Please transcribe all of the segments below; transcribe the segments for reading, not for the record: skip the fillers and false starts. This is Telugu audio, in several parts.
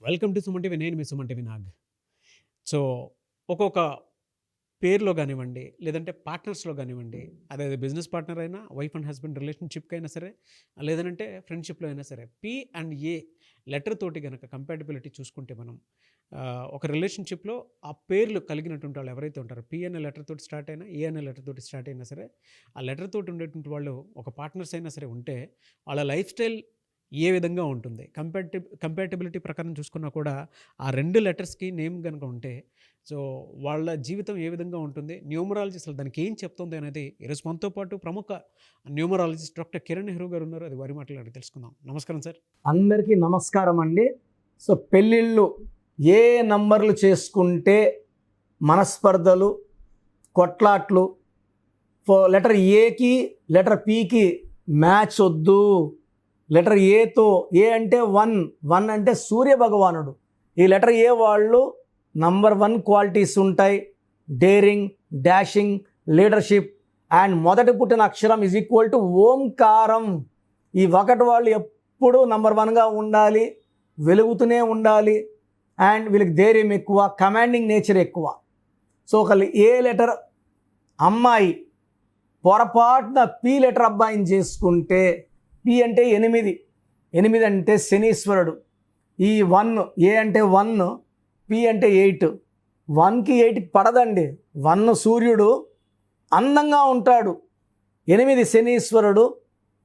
Welcome to Suman TV. నేను మీ సుమన్ టీవీ నాగ్. సో, ఒక్కొక్క పేరులో గానివ్వండి, లేదంటే పార్ట్నర్స్‌లో గానివ్వండి, అదే బిజినెస్ పార్ట్నర్ అయినా, వైఫ్ అండ్ హస్బెండ్ రిలేషన్‌షిప్‌కైనా సరే, లేదనంటే ఫ్రెండ్‌షిప్‌లో అయినా సరే, పి అండ్ ఏ లెటర్ తోటి గనక కంపాటిబిలిటీ చూసుకుంటే మనం ఒక రిలేషన్‌షిప్‌లో ఆ పేర్లు కలిగినటువంటి వాళ్ళు ఎవరైతే ఉంటారో, పి అనే లెటర్ తోటి స్టార్ట్ అయినా, ఏ అనే లెటర్ తోటి స్టార్ట్ అయినా సరే, ఆ లెటర్ తోటి ఉండేటువంటి వాళ్ళు ఒక పార్ట్నర్స్ అయినా సరే ఉంటే, వాళ్ళ లైఫ్ స్టైల్ ఏ విధంగా ఉంటుంది? కంపాటిబిలిటీ ప్రకారం చూసుకున్నా కూడా ఆ 2 లెటర్స్‌కి నేమ్ గనుక ఉంటే, సో, వాళ్ళ జీవితం ఏ విధంగా ఉంటుంది? న్యూమరాలజీ అసలు దానికి ఏం చెప్తుంది అనేది ఈరోజు మనతో పాటు ప్రముఖ న్యూమరాలజిస్ట్ డాక్టర్ కిరణ్ నెహ్రూ గారు ఉన్నారు. అది వారి మాటల్లో అడిగి తెలుసుకుందాం. నమస్కారం సార్. అందరికీ నమస్కారం అండి. సో పెళ్ళిళ్ళు ఏ నంబర్లు చేసుకుంటే మనస్పర్ధలు, కొట్లాట్లు, లెటర్ ఏకి లెటర్ పికి మ్యాచ్ వద్దు. లెటర్ ఏతో, ఏ అంటే వన్ అంటే సూర్య భగవానుడు. ఈ లెటర్ ఏ వాళ్ళు నంబర్ 1 క్వాలిటీస్ ఉంటాయి: డేరింగ్, డాషింగ్, లీడర్షిప్. అండ్ మొదటి పుట్టిన అక్షరం ఈజ్ ఈక్వల్ టు ఓంకారం. ఈ ఒకటి వాళ్ళు ఎప్పుడు నంబర్ 1గా ఉండాలి, వెలుగుతూనే ఉండాలి. అండ్ వీళ్ళకి ధైర్యం ఎక్కువ, కమాండింగ్ నేచర్ ఎక్కువ. సో ఒకళ్ళు ఏ లెటర్ అమ్మాయి పొరపాటున పి లెటర్ అబ్బాయిని చేసుకుంటే, పి అంటే 8 అంటే శనీశ్వరుడు. ఈ 1 ఏ అంటే 1, పి అంటే 8. 1కి 8కి పడదండి. 1 సూర్యుడు అందంగా ఉంటాడు, 8 శనీశ్వరుడు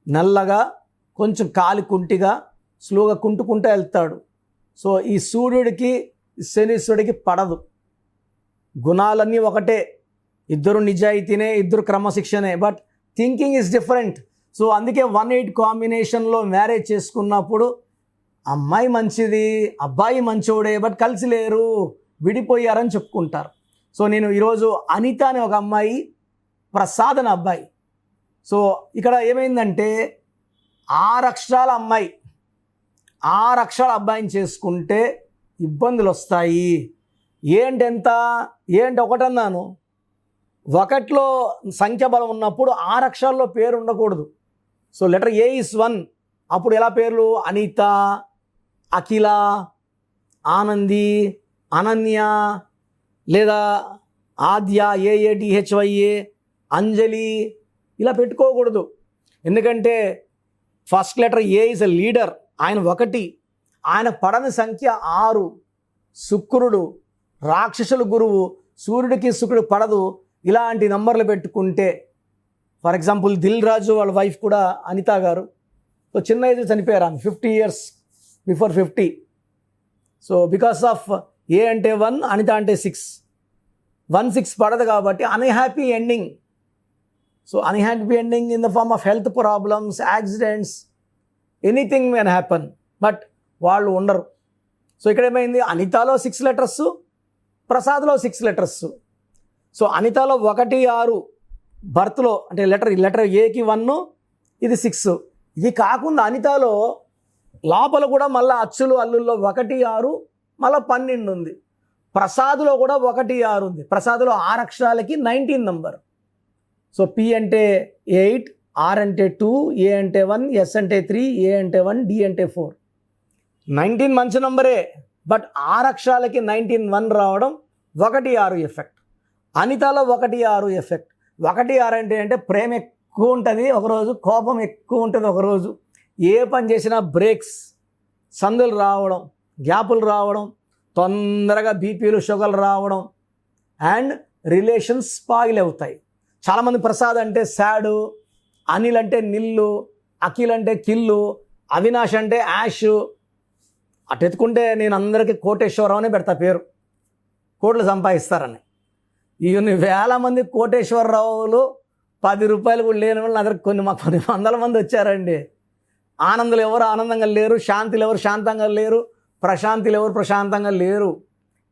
నల్లగా, కొంచెం కాలి కుంటిగా, స్లోగా కుంటుకుంటూ వెళ్తాడు. సో ఈ సూర్యుడికి శనీశ్వరుడికి పడదు. గుణాలన్నీ ఒకటే, ఇద్దరు నిజాయితీనే, ఇద్దరు క్రమశిక్షణే, but thinking is different. So అందుకే 1-8 కాంబినేషన్లో మ్యారేజ్ చేసుకున్నప్పుడు అమ్మాయి మంచిది, అబ్బాయి మంచోడే, బట్ కలిసి లేరు, విడిపోయారని చెప్పుకుంటారు. సో నేను ఈరోజు అనిత అనే ఒక అమ్మాయి, ప్రసాద్ అనే అబ్బాయి. సో ఇక్కడ ఏమైందంటే 6 అక్షరాల అమ్మాయి 6 అక్షరాల అబ్బాయిని చేసుకుంటే ఇబ్బందులు వస్తాయి. ఏ అంటే ఎంత? ఏ అంటే 1 అన్నాను. 1లో సంఖ్యాబలం ఉన్నప్పుడు 6 అక్షరాల్లో పేరు ఉండకూడదు. So letter A is 1. అప్పుడు ఎలా పేర్లు? అనిత, అఖిల, ఆనంది, అనన్య, లేదా ఆద్య, AADHYA, అంజలి, ఇలా పెట్టుకోకూడదు. ఎందుకంటే first letter A is a leader. ఆయన 1, ఆయన పడని సంఖ్య 6. శుక్రుడు రాక్షసుల గురువు, సూర్యుడికి శుక్రుడు పడదు. ఇలాంటి నంబర్లు పెట్టుకుంటే, ఫర్ ఎగ్జాంపుల్ దిల్ రాజు వాళ్ళ వైఫ్ కూడా అనిత గారు. సో చిన్న ఏజ్ చనిపోయారు, ఆమె 50 years before 50. So because of A అంటే 1, అనిత అంటే 6. 1-6 పడదు కాబట్టి unhappy ending. So unhappy ending in the form of health problems, accidents, anything can happen. But వాళ్ళు ఉండరు. సో ఇక్కడ ఏమైంది? అనితలో 6 లెటర్స్, ప్రసాద్లో 6 లెటర్స్. సో అనితలో 1, 6 బర్త్లో, అంటే లెటర్ ఏకి 1, ఇది 6. ఇది కాకుండా అనితలో లోపల కూడా మళ్ళీ అచ్చులు అల్లుల్లో 1, 6, మళ్ళీ 12 ఉంది. ప్రసాద్లో కూడా 1, 6 ఉంది. ప్రసాద్లో 6 అక్షరాలకి 19 నంబర్. సో పి అంటే 8, ఆర్ అంటే 2, ఏ అంటే 1, ఎస్ అంటే 3, ఏ అంటే 1, డి అంటే 4. 19 మంచి నంబరే, బట్ 6 అక్షరాలకి 19 1 రావడం 1, 6 ఎఫెక్ట్. అనితలో 1, 6 ఎఫెక్ట్. 1, 6 అంటే ప్రేమ ఎక్కువ ఉంటుంది ఒకరోజు, కోపం ఎక్కువ ఉంటుంది ఒకరోజు. ఏ పని చేసినా బ్రేక్స్, సందులు రావడం, గ్యాపులు రావడం, తొందరగా బీపీలు, షుగర్లు రావడం, అండ్ రిలేషన్స్ స్పాయిల్ అవుతాయి. చాలామంది ప్రసాద్ అంటే శాడు, అనిల్ అంటే నిల్లు, అఖిల్ అంటే కిల్లు, అవినాష్ అంటే యాష్. అటు ఎత్తుకుంటే నేను అందరికీ కోటేశ్వరరావు అనే పెడతా పేరు, కోట్లు సంపాదిస్తారని. ఇన్ని వేల మంది కోటేశ్వరరావులు 10 రూపాయలు కూడా లేని వాళ్ళు నా దగ్గర కొన్ని 100 మంది వచ్చారండి. ఆనందులు ఎవరు ఆనందంగా లేరు, శాంతిలు ఎవరు శాంతంగా లేరు, ప్రశాంతిలు ఎవరు ప్రశాంతంగా లేరు.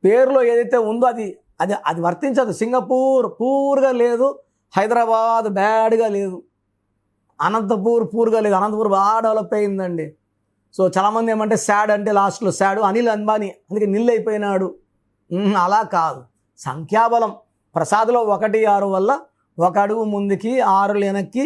పేరులో ఏదైతే ఉందో అది అది అది వర్తించదు. సింగపూర్ పూర్గా లేదు, హైదరాబాద్ బ్యాడ్గా లేదు, అనంతపూర్ పూర్గా లేదు. అనంతపూర్ బాగా డెవలప్ అయిందండి. సో చాలామంది ఏమంటే శాడ్ అంటే లాస్ట్లో శాడు అనిల్ అంబానీ, అందుకే నిల్ అయిపోయినాడు. అలా కాదు. సంఖ్యాబలం ప్రసాద్లో 1, 6 వల్ల 1 అడుగు ముందుకి, 6 వెనక్కి.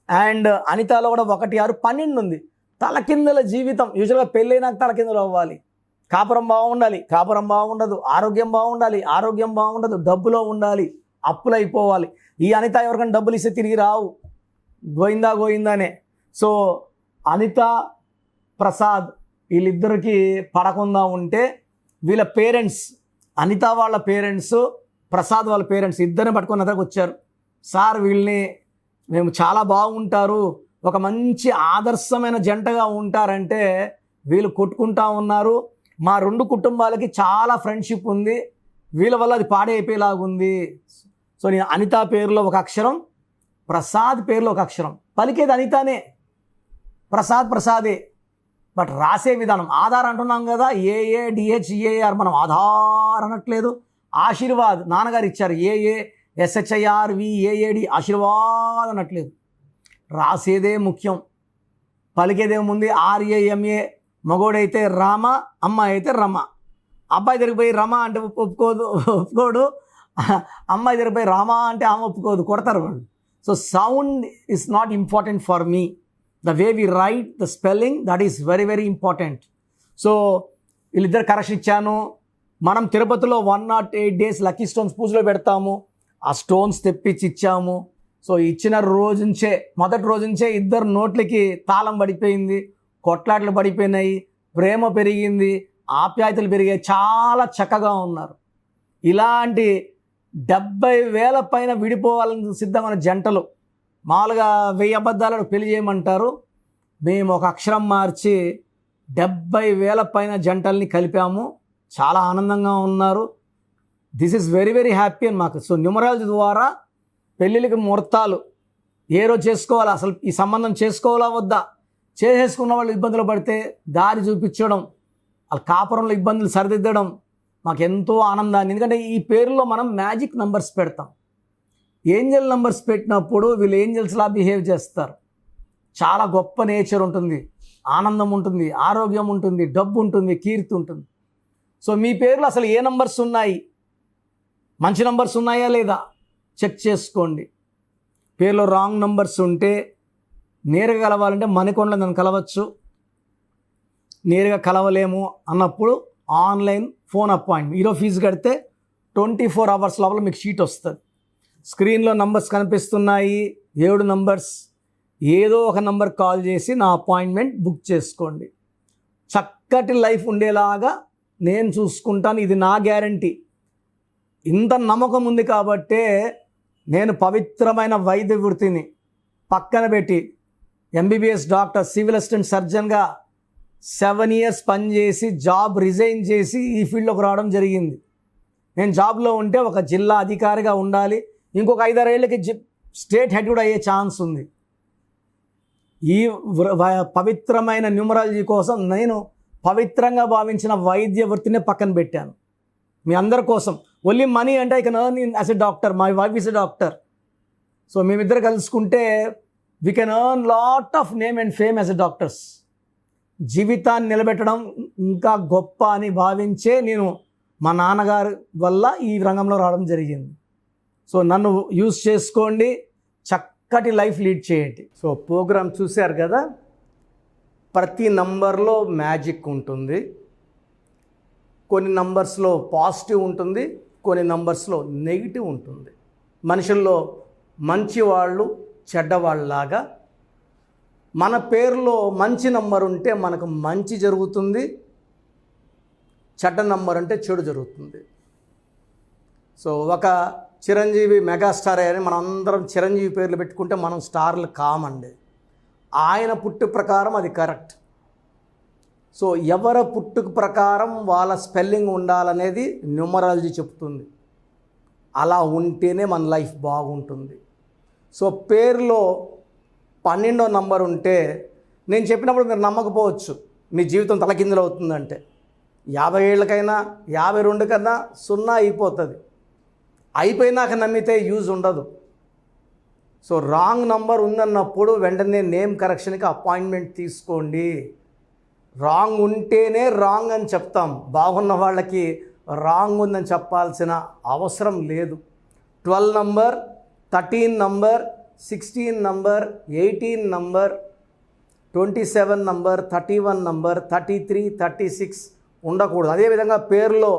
అండ్ అనితలో కూడా 1, 6, 12 ఉంది. తలకిందుల జీవితం. యూజువల్గా పెళ్ళైనాక తలకిందులు అవ్వాలి. కాపురం బాగుండాలి, కాపురం బాగుండదు. ఆరోగ్యం బాగుండాలి, ఆరోగ్యం బాగుండదు. డబ్బులో ఉండాలి, అప్పులు అయిపోవాలి. ఈ అనిత ఎవరికైనా డబ్బులు ఇస్తే తిరిగి రావు, గోయిందా గోయిందానే. సో అనిత, ప్రసాద్ వీళ్ళిద్దరికి పడకుండా ఉంటే వీళ్ళ పేరెంట్స్, అనిత వాళ్ళ పేరెంట్స్, ప్రసాద్ వాళ్ళ పేరెంట్స్ ఇద్దరిని పట్టుకొని దగ్గరకు వచ్చారు. సార్ వీళ్ళని మేము చాలా బాగుంటారు, ఒక మంచి ఆదర్శమైన జంటగా ఉంటారంటే వీళ్ళు కొట్టుకుంటా ఉన్నారు. మా 2 కుటుంబాలకి చాలా ఫ్రెండ్షిప్ ఉంది, వీళ్ళ వల్ల అది పాడైపోయేలాగుంది. సో నేను అనిత పేరులో ఒక అక్షరం, ప్రసాద్ పేరులో ఒక అక్షరం. పలికేది అనితనే, ప్రసాద్ ప్రసాదే. బట్ రాసే విధానం ఆధార్ అంటున్నాం కదా, AADHEAR, మనం ఆధార్ అనట్లేదు. ఆశీర్వాద్ నాన్నగారు ఇచ్చారు, AASHIRVAAD ఆశీర్వాద్ అనట్లేదు. రాసేదే ముఖ్యం, పలికేదేముంది RAMA. మగోడైతే రామ, అమ్మాయి అయితే రమ. అబ్బాయి తిరిగిపోయి రమ అంటే ఒప్పుకోడు, అమ్మాయి తిరిగిపోయి రామ అంటే ఆమె ఒప్పుకోదు, కొడతారు వాళ్ళు. So sound is not important for me, the way we write, the spelling, that is very very important. So వీళ్ళిద్దరు కరెక్షన్ ఇచ్చాను. మనం తిరుపతిలో 108 days లక్కీ స్టోన్స్ పూజలో పెడతాము, ఆ స్టోన్స్ తెప్పించి ఇచ్చాము. సో ఇచ్చిన రోజు నుంచే, మొదటి రోజు నుంచే ఇద్దరు నోట్లకి తాళం పడిపోయింది, కొట్లాట్లు పడిపోయినాయి, ప్రేమ పెరిగింది, ఆప్యాయతలు పెరిగాయి, చాలా చక్కగా ఉన్నారు. ఇలాంటి 70,000 పైన విడిపోవాలని సిద్ధమైన జంటలు మామూలుగా 1000 అబద్ధాలను పెళ్లి చేయమంటారు. మేము ఒక అక్షరం మార్చి 70,000 పైన జంటల్ని కలిపాము, చాలా ఆనందంగా ఉన్నారు. This is very very happy అని మాకు. సో న్యూమరాలజీ ద్వారా పెళ్ళిళ్ళకి ముహూర్తాలు ఏ రోజు చేసుకోవాలా, అసలు ఈ సంబంధం చేసుకోవాలా వద్దా, చేసేసుకున్న వాళ్ళు ఇబ్బందులు పడితే దారి చూపించడం, వాళ్ళ కాపురంలో ఇబ్బందులు సరిదిద్దడం మాకు ఎంతో ఆనందాన్ని. ఎందుకంటే ఈ పేరులో మనం మ్యాజిక్ నంబర్స్ పెడతాం. ఏంజల్ నంబర్స్ పెట్టినప్పుడు వీళ్ళు ఏంజల్స్లా బిహేవ్ చేస్తారు. చాలా గొప్ప నేచర్ ఉంటుంది, ఆనందం ఉంటుంది, ఆరోగ్యం ఉంటుంది, డబ్బు ఉంటుంది, కీర్తి ఉంటుంది. సో మీ పేరులో అసలు ఏ నంబర్స్ ఉన్నాయి, మంచి నంబర్స్ ఉన్నాయా లేదా చెక్ చేసుకోండి. పేరులో రాంగ్ నంబర్స్ ఉంటే నేరుగా కలవాలంటే మణికొండలో నన్ను కలవచ్చు, నేరుగా కలవలేము అన్నప్పుడు ఆన్లైన్ ఫోన్ అపాయింట్మెంట్, ఈరోజు ఫీజు కడితే 24 hours లోపల మీకు షీట్ వస్తుంది. స్క్రీన్లో నంబర్స్ కనిపిస్తున్నాయి, 7 నంబర్స్, ఏదో ఒక నంబర్ కాల్ చేసి నా అపాయింట్మెంట్ బుక్ చేసుకోండి. చక్కటి లైఫ్ ఉండేలాగా నేను చూసుకుంటాను, ఇది నా గ్యారంటీ. ఇంత నమ్మకం ఉంది కాబట్టే నేను పవిత్రమైన వైద్య వృత్తిని పక్కన పెట్టి MBBS డాక్టర్, సివిల్ అసిస్టెంట్ సర్జన్గా 7 years పనిచేసి జాబ్ రిజైన్ చేసి ఈ ఫీల్డ్లోకి రావడం జరిగింది. నేను జాబ్లో ఉంటే ఒక జిల్లా అధికారిగా ఉండాలి, ఇంకొక 5-6 ఏళ్ళకి స్టేట్ హెడ్ కూడా అయ్యే ఛాన్స్ ఉంది. ఈ పవిత్రమైన న్యూమరాలజీ కోసం నేను పవిత్రంగా భావించిన వైద్య వృత్తిని పక్కన పెట్టాను మీ అందరి కోసం. ఓన్లీ మనీ అంటే I can earn as a doctor, my wife is a doctor. So మేమిద్దరు కలుసుకుంటే we can earn lot of name and fame as a doctors. జీవితాన్ని నిలబెట్టడం ఇంకా గొప్ప అని భావించే నేను మా నాన్నగారి వల్ల ఈ రంగంలో రావడం జరిగింది. సో నన్ను యూజ్ చేసుకోండి, చక్కటి లైఫ్ లీడ్ చేయండి. సో ప్రోగ్రామ్ చూశారు కదా, ప్రతి నంబర్లో మ్యాజిక్ ఉంటుంది. కొన్ని నంబర్స్లో పాజిటివ్ ఉంటుంది, కొన్ని నంబర్స్లో నెగిటివ్ ఉంటుంది. మనుషుల్లో మంచివాళ్ళు చెడ్డవాళ్ళలాగా మన పేరులో మంచి నంబర్ ఉంటే మనకు మంచి జరుగుతుంది, చెడ్డ నంబర్ అంటే చెడు జరుగుతుంది. సో ఒక చిరంజీవి మెగాస్టార్ అని మనం అందరం చిరంజీవి పేర్లు పెట్టుకుంటే మనం స్టార్లు కామండి. ఆయన పుట్టు ప్రకారం అది కరెక్ట్. సో ఎవరి పుట్టుక ప్రకారం వాళ్ళ స్పెల్లింగ్ ఉండాలనేది న్యూమరాలజీ చెప్తుంది. అలా ఉంటేనే మన లైఫ్ బాగుంటుంది. సో పేరులో 12వ నంబర్ ఉంటే నేను చెప్పినప్పుడు మీరు నమ్మకపోవచ్చు, మీ జీవితం తలకిందులు అవుతుందంటే 50 ఏళ్ళకైనా 52 కన్నా 0 అయిపోతుంది. అయిపోయినాక నమ్మితే యూజ్ ఉండదు. సో రాంగ్ నంబర్ ఉందన్నప్పుడు వెంటనే నేమ్ కరెక్షన్కి అపాయింట్మెంట్ తీసుకోండి. రాంగ్ ఉంటేనే రాంగ్ అని చెప్తాం, బాగున్న వాళ్ళకి రాంగ్ ఉందని చెప్పాల్సిన అవసరం లేదు. 12 number, 13 number, 16 number, 18 number, 27 number, 31 number, 33, 36, ఉండకూడదు. అదేవిధంగా పేరులో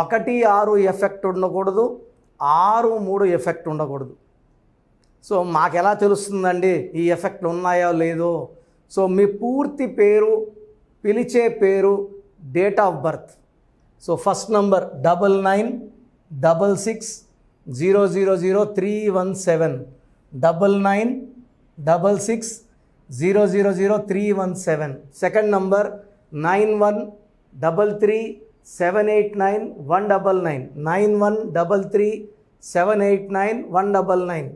1, 6 ఎఫెక్ట్ ఉండకూడదు, 6, 3 ఎఫెక్ట్ ఉండకూడదు. సో మాకు ఎలా తెలుస్తుందండి ఈ ఎఫెక్ట్లు ఉన్నాయో లేదో? సో మీ పూర్తి పేరు, పిలిచే పేరు, date of birth. So first number 9966000317, 9966000317. Second number 9133789199, 9133789199,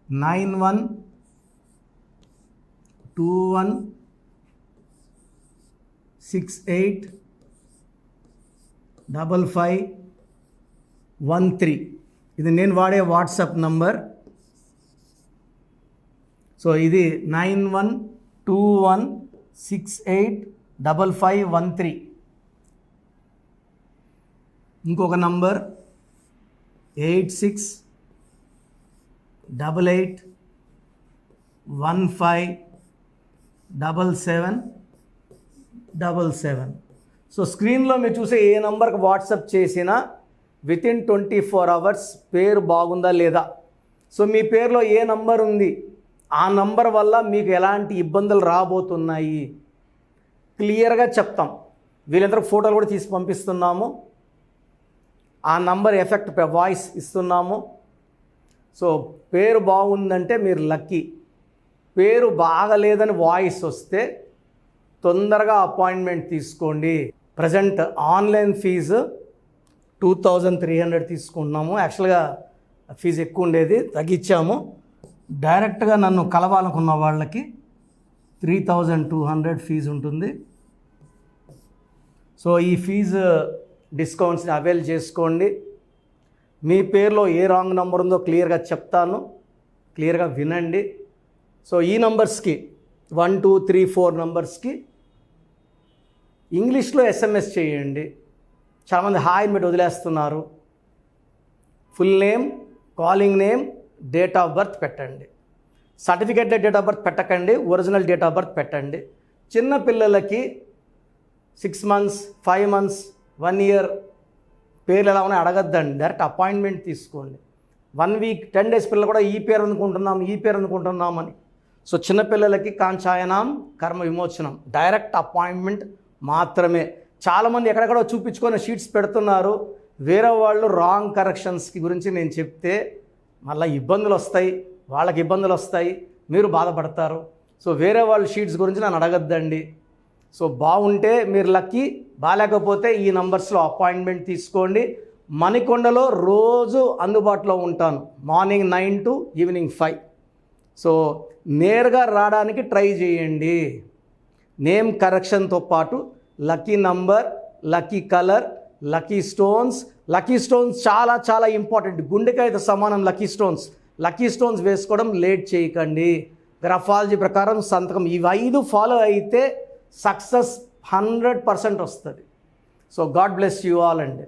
9121685513. ఇది నేను వాడే వాట్సాప్ నంబర్. సో ఇది 9121685513. ఇంకొక నంబర్ 8688157777. సో స్క్రీన్లో మీరు చూసే ఏ నంబర్కి వాట్సాప్ చేసినా వితిన్ 24 అవర్స్ పేరు బాగుందా లేదా, సో మీ పేరులో ఏ నంబర్ ఉంది, ఆ నంబర్ వల్ల మీకు ఎలాంటి ఇబ్బందులు రాబోతున్నాయి క్లియర్గా చెప్తాం. వీళ్ళందరూ ఫోటోలు కూడా తీసి పంపిస్తున్నాము. ఆ నంబర్ ఎఫెక్ట్ వాయిస్ ఇస్తున్నాము. సో పేరు బాగుందంటే మీరు లక్కీ. పేరు బాగలేదని వాయిస్ వస్తే తొందరగా అపాయింట్మెంట్ తీసుకోండి. ప్రజెంట్ ఆన్లైన్ ఫీజు 2300 తీసుకుంటున్నాము. యాక్చువల్గా ఫీజు ఎక్కువ ఉండేది, తగ్గించాము. డైరెక్ట్గా నన్ను కలవాలనుకున్న వాళ్ళకి 3200 ఫీజు ఉంటుంది. సో ఈ ఫీజు డిస్కౌంట్స్ని అవైల్ చేసుకోండి. మీ పేరులో ఏ రాంగ్ నెంబర్ ఉందో క్లియర్గా చెప్తాను, క్లియర్గా వినండి. సో ఈ నంబర్స్కి 1, 2, 3, 4 నంబర్స్కి ఇంగ్లీష్లో SMS చేయండి. చాలామంది హాయ్ పెట్టి వదిలేస్తున్నారు. Full name, calling name, date of birth పెట్టండి. సర్టిఫికేట్ డేట్ ఆఫ్ బర్త్ పెట్టకండి, ఒరిజినల్ డేట్ ఆఫ్ బర్త్ పెట్టండి. చిన్న పిల్లలకి 6 months, 5 months, 1 year పేర్లు ఎలా ఉన్నాయో అడగద్దండి, డైరెక్ట్ అపాయింట్మెంట్ తీసుకోండి. 1 week, 10 days పిల్లలు కూడా ఈ పేరు అనుకుంటున్నామని. సో చిన్నపిల్లలకి కాంచాయనాం కర్మ విమోచనం, డైరెక్ట్ అపాయింట్మెంట్ మాత్రమే. చాలామంది ఎక్కడెక్కడో చూపించుకొని షీట్స్ పెడుతున్నారు. వేరే వాళ్ళు రాంగ్ కరెక్షన్స్కి గురించి నేను చెప్తే మళ్ళీ ఇబ్బందులు వస్తాయి, వాళ్ళకి ఇబ్బందులు వస్తాయి, మీరు బాధపడతారు. సో వేరే వాళ్ళ షీట్స్ గురించి నన్ను అడగద్దండి. సో బాగుంటే మీరు లక్కీ, బాగాలేకపోతే ఈ నంబర్స్లో అపాయింట్మెంట్ తీసుకోండి. మణికొండలో రోజు అందుబాటులో ఉంటాను, మార్నింగ్ 9 to ఈవినింగ్ 5. సో నేరుగా రావడానికి ట్రై చేయండి. నేమ్ కరెక్షన్తో పాటు lucky number, lucky colour, lucky stones. Lucky stones చాలా చాలా ఇంపార్టెంట్. గుండెకాయతో సమానం లక్కీ స్టోన్స్. లక్కీ స్టోన్స్ వేసుకోవడం లేట్ చేయకండి. గ్రఫాలజీ ప్రకారం సంతకం, ఇవి 5 ఫాలో అయితే సక్సెస్ 100% వస్తుంది. So God bless you all అండి.